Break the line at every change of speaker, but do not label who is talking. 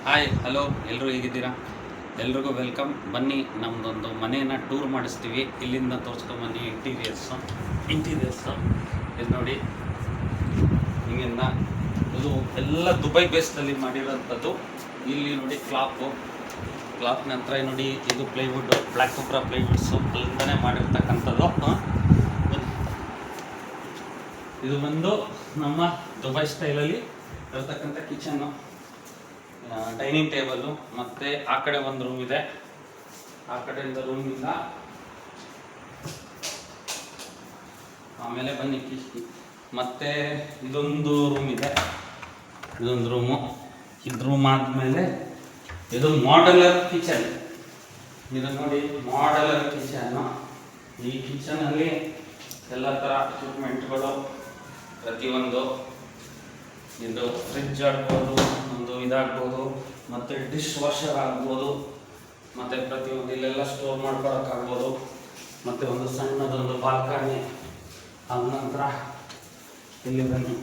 Hi hello ಎಲ್ಲರೂ ಹೇಗಿದ್ದೀರಾ? ಎಲ್ರಿಗೂ ವೆಲ್ಕಮ್. ಬನ್ನಿ ನಮ್ಮದೊಂದು ಮನೆಯನ್ನು ಟೂರ್ ಮಾಡಿಸ್ತೀವಿ. ಇಲ್ಲಿಂದ ತೋರಿಸ್ಕೊಂಬನ್ನಿ ಇಂಟೀರಿಯರ್ಸು. ಇದು ನೋಡಿ, ಹಿಂಗಿಂದ ಇದು ಎಲ್ಲ ದುಬೈ ಬೇಸ್ನಲ್ಲಿ ಮಾಡಿರೋಂಥದ್ದು. ಇಲ್ಲಿ ನೋಡಿ ಕ್ಲಾಪ್ ನಂತರ ನೋಡಿ ಇದು ಪ್ಲೈವುಡ್ಡು, ಬ್ಲ್ಯಾಕ್ ಕುಪ್ರಾ ಪ್ಲೈವುಡ್ಸು ಅಲ್ಲಿಂದನೇ ಮಾಡಿರ್ತಕ್ಕಂಥದ್ದು. ಇದು ಬಂದು ನಮ್ಮ ದುಬೈ ಸ್ಟೈಲಲ್ಲಿ ಇರತಕ್ಕಂಥ ಕಿಚನ್ನು, ಡೈನಿಂಗ್ ಟೇಬಲ್ಲು, ಮತ್ತು ಆ ಕಡೆ ಒಂದು ರೂಮ್ ಇದೆ. ಆ ಕಡೆಯಿಂದ ರೂಮಿಂದ ಆಮೇಲೆ ಬನ್ನಿ ಮತ್ತು ಇದೊಂದು ರೂಮ್ ಇದೆ. ಇದೊಂದು ರೂಮು. ಇದು ರೂಮ್ ಆದಮೇಲೆ ಇದು ಮಾಡ್ಯುಲರ್ ಕಿಚನ್. ಇದು ನೋಡಿ ಮಾಡ್ಯುಲರ್ ಕಿಚನ್ನು. ಈ ಕಿಚನಲ್ಲಿ ಎಲ್ಲ ಥರ ಎಕ್ವಿಪ್ಮೆಂಟ್ಗಳು ಪ್ರತಿಯೊಂದು, ಇದು ಫ್ರಿಡ್ಜ್ ಆಗ್ಬೋದು, ಒಂದು ಇದಾಗ್ಬೋದು, ಮತ್ತು ಡಿಶ್ ವಾಷರ್ ಆಗ್ಬೋದು, ಮತ್ತು ಪ್ರತಿಯೊಂದು ಇಲ್ಲೆಲ್ಲ ಸ್ಟೋರ್ ಮಾಡ್ಕೊಳಕ್ಕಾಗ್ಬೋದು. ಮತ್ತು ಒಂದು ಸಣ್ಣದೊಂದು ಬಾಲ್ಕನಿ. ಆದ ನಂತರ ಇಲ್ಲಿ ಬನ್ನಿ,